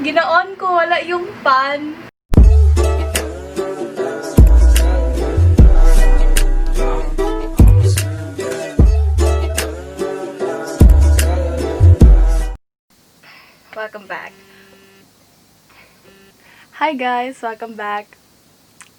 Ginaon ko, wala yung pan. Welcome back. Hi guys, welcome back.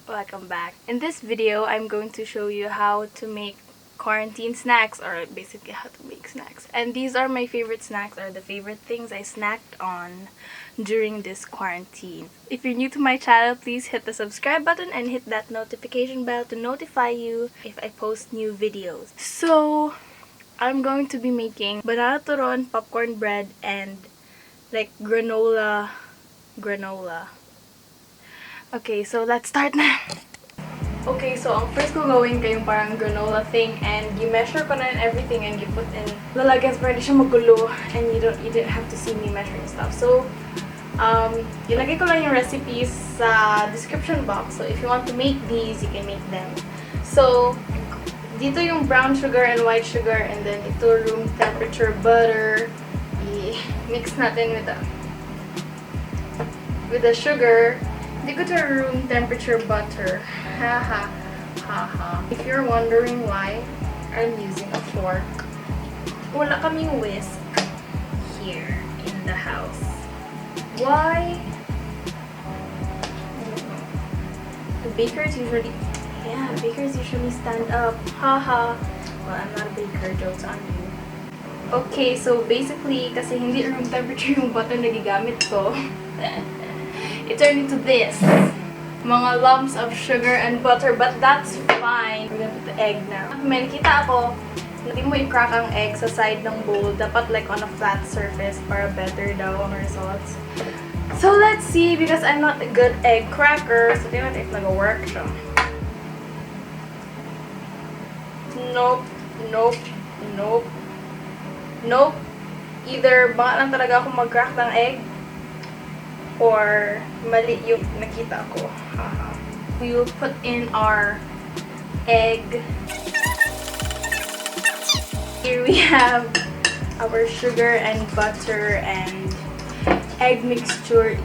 Welcome back. In this video, I'm going to show you how to make quarantine snacks, or basically how to make snacks. And these are my favorite snacks, or the favorite things I snacked on during this quarantine. If you're new to my channel, please hit the subscribe button and hit that notification bell to notify you if I post new videos. So, I'm going to be making banana turon, popcorn bread, and like granola. Okay, so let's start na. Okay, so ang first ko gawin kayong parang granola thing, and you measure ko na and everything, and you put in lalagyan para hindi siya magulo, and you didn't have to see me measuring stuff. So, ilagay ko lang yung recipes sa description box. So, if you want to make these, you can make them. So, dito yung brown sugar and white sugar, and then ito room temperature butter. I-mix natin with the sugar. Hindi ko to room temperature butter. HAHAHHA. If you're wondering why I'm using a fork, wala kaming whisk here in the house. Why? The bakers usually stand up. Haha. Well, I'm not a baker. Jokes on you. Okay, so basically, kasi hindi room temperature yung butter na gigamit ko, it turned into this. Mga lumps of sugar and butter, but that's fine. We're gonna put the egg now. May nakita ako, hindi mo i-crack ang egg sa side ng bowl. Dapat like on a flat surface para better daw ang results. So let's see, because I'm not a good egg cracker. So tingnan natin if nag-work siya. Nope. Either baka lang talaga ako mag-crack ng egg, or mali yung nakita ko. We will put in our egg. Here we have our sugar and butter and egg mixture.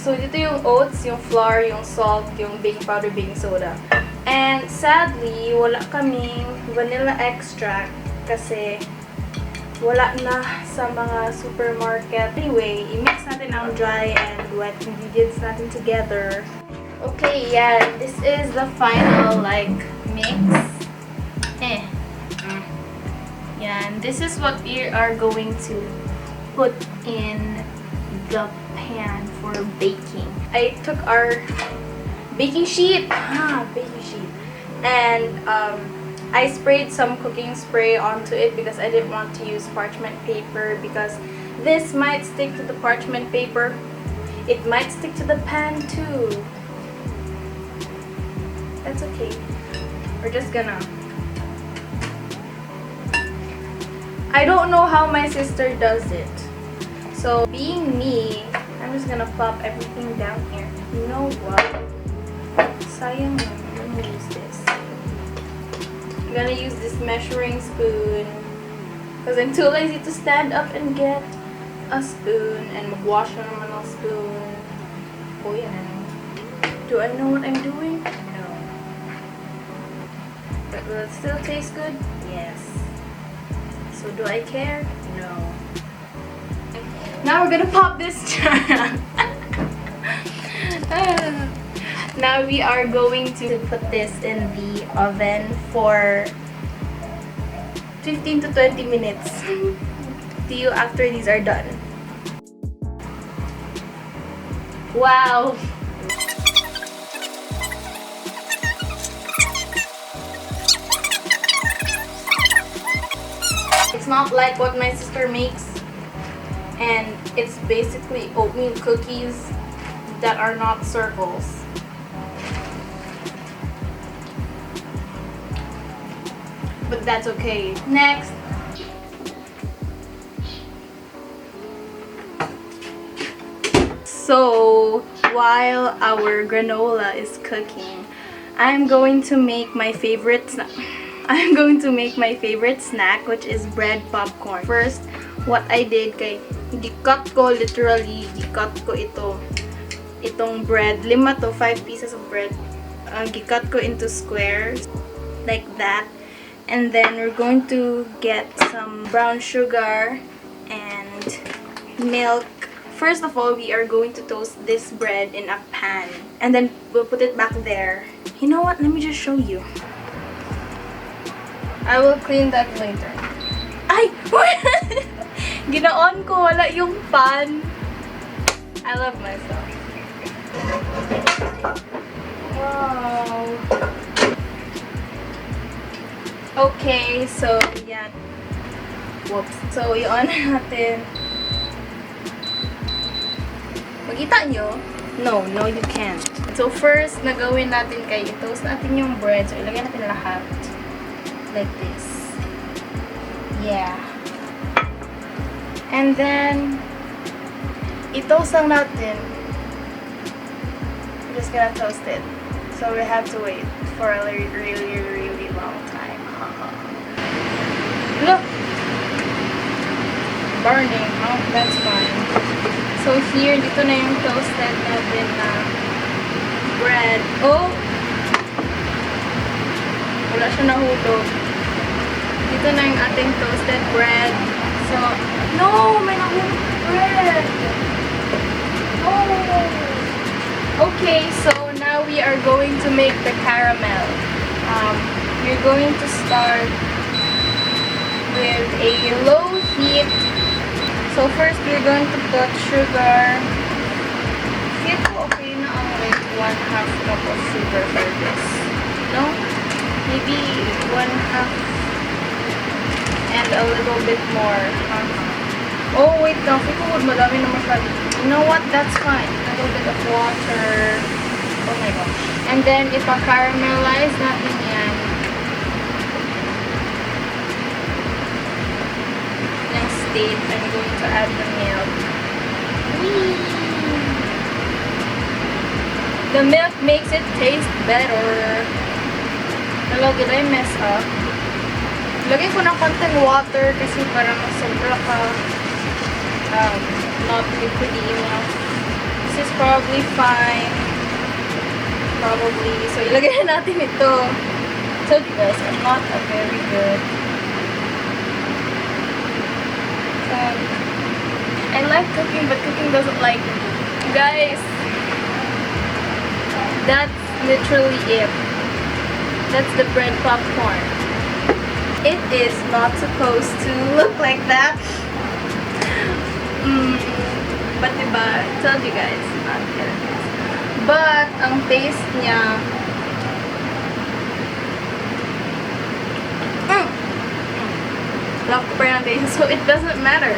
So dito yung oats, yung flour, yung salt, yung baking powder, baking soda. And sadly, wala kaming vanilla extract kasi wala na sa mga supermarket. Anyway, i-mix natin ang dry and wet ingredients natin together. Okay, yeah, this is the final like mix. Yan, this is what we are going to put in the pan for baking. I took our baking sheet, and I sprayed some cooking spray onto it because I didn't want to use parchment paper, because this might stick to the parchment paper. It might stick to the pan too. That's okay. We're just gonna... I don't know how my sister does it. So, being me, I'm just gonna plop everything down here. You know what? Sayang naman. Let me use this. I'm gonna use this measuring spoon because I'm too lazy to stand up and get a spoon, and magwash na naman ang spoon. Oh yan. Do I know what I'm doing? No. But will it still taste good? Yes. So do I care? No. Now we're gonna pop this jar. Now we are going to put this in the oven for 15 to 20 minutes. See you after these are done. Wow! It's not like what my sister makes, and it's basically oatmeal cookies that are not circles. But that's okay. Next. So, while our granola is cooking, I'm going to make my favorite snack, which is bread popcorn. First, what I did, kay Gikat ko, literally, gikat ko itong bread. 5 to 5 pieces of bread. Gikat ko into squares, like that. And then we're going to get some brown sugar and milk. First of all, we are going to toast this bread in a pan. And then we'll put it back there. You know what? Let me just show you. I will clean that later. Ay! Ginaon ko, wala yung pan. I love myself. Wow. Okay, so yan. Whoops. So, i-on natin. Makita nyo? No, you can't. So, first, nagawin natin kay i-toast natin yung bread. So, ilagay natin lahat. Like this. Yeah. And then, i-toast lang natin. We're just gonna toast it. So we have to wait for a really long time. Look! Burning. Oh, that's fine. So here, dito na yung toasted natin na bread. Oh! Wala siya nahulog. Dito na yung ating toasted bread. So, no! May nahulog bread! Oh! Okay, so now we are going to make the caramel. You're going to start with a low heat. So first, we're going to put sugar. Feel ko okay na ang like 1/2 cup of sugar for this. No? Maybe 1/2 and a little bit more. Oh, wait lang. Feel ko madami na masyado. You know what? That's fine. A little bit of water. Oh my gosh. And then, ipa-caramelize natin yan. Yung state, I'm going to add the milk. Whee! The milk makes it taste better. Hello, did I mess up? Lagay ko ng konting water kasi parang sobra ka not liquidy enough. This is probably fine. Probably. So, ilagay na natin ito. So, guys, I'm not a very good. I like cooking, but cooking doesn't like me. Guys, that's literally it. That's the bread popcorn. It is not supposed to look like that. But diba, I told you guys, not good. But, ang taste niya, lock pa yung taste, so it doesn't matter.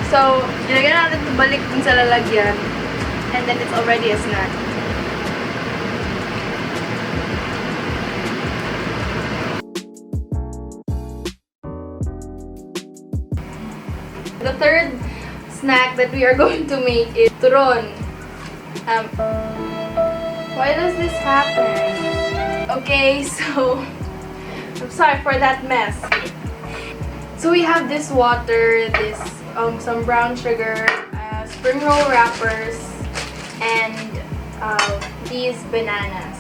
So, ilagay natin ito balik dun sa lalagyan, and then it's already a snack. The third snack that we are going to make is turon. Why does this happen? Okay, so I'm sorry for that mess. So we have this water, this some brown sugar, spring roll wrappers, and these bananas.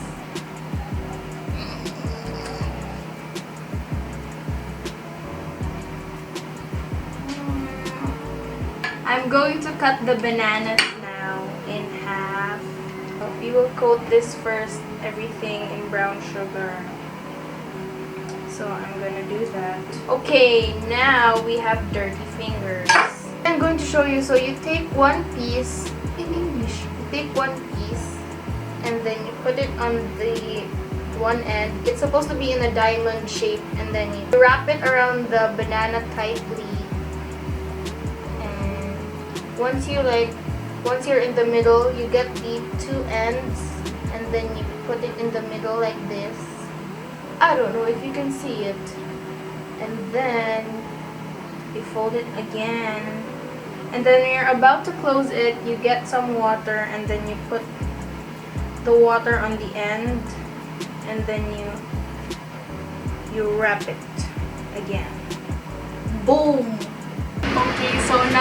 I'm going to cut the bananas now in half. We will coat this first, everything in brown sugar. So I'm gonna do that. Okay, now we have dirty fingers. I'm going to show you. So you take one piece, in English, you take one piece and then you put it on the one end. It's supposed to be in a diamond shape, and then you wrap it around the banana tightly. Once you're in the middle, you get the two ends, and then you put it in the middle like this. I don't know if you can see it. And then you fold it again. And then when you're about to close it, you get some water, and then you put the water on the end, and then you wrap it again. Boom!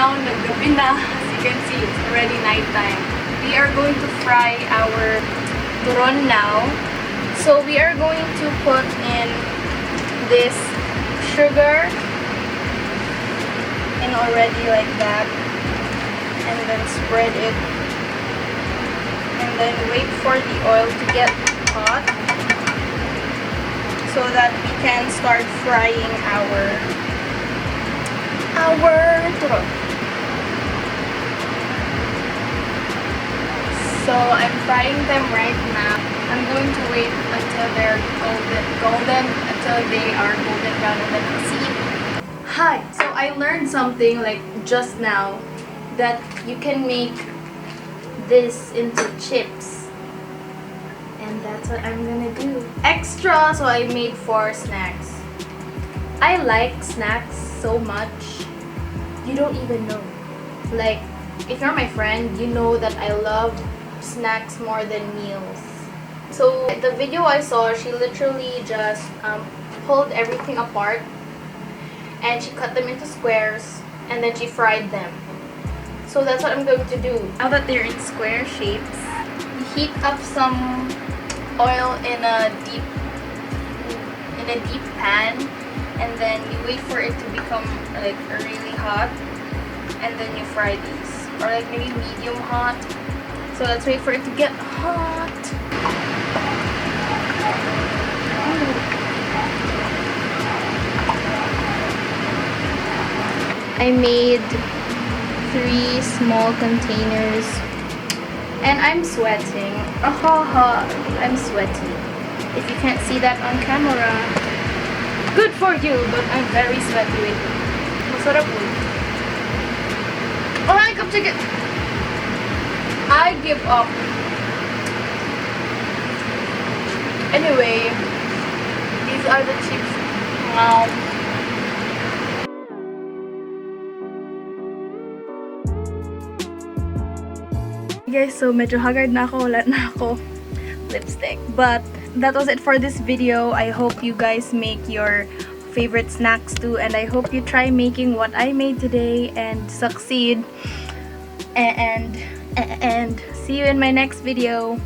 now, naggabi na. As you can see, it's already nighttime. We are going to fry our turon now. So we are going to put in this sugar in already like that, and then spread it, and then wait for the oil to get hot so that we can start frying our turon. So I'm frying them right now. I'm going to wait until they're golden until they are golden brown, and then we'll see. Hi! So I learned something like just now, that you can make this into chips. And that's what I'm gonna do. Extra! So I made 4 snacks. I like snacks so much. You don't even know. Like, if you're my friend, you know that I love snacks more than meals. So the video I saw, she literally just pulled everything apart and she cut them into squares and then she fried them. So that's what I'm going to do. Now that they're in square shapes, you heat up some oil in a deep pan, and then you wait for it to become like really hot, and then you fry these, or like maybe medium hot. So let's wait for it to get hot. I made 3 small containers and I'm sweating. I'm sweaty. If you can't see that on camera, good for you, but I'm very sweaty. Wait. Masarap po. Oh, I chicken. I give up. Anyway, these are the chips. Wow. Guys, so medyo haggard na ako, wala na ako lipstick. But that was it for this video. I hope you guys make your favorite snacks too, and I hope you try making what I made today and succeed. And see you in my next video.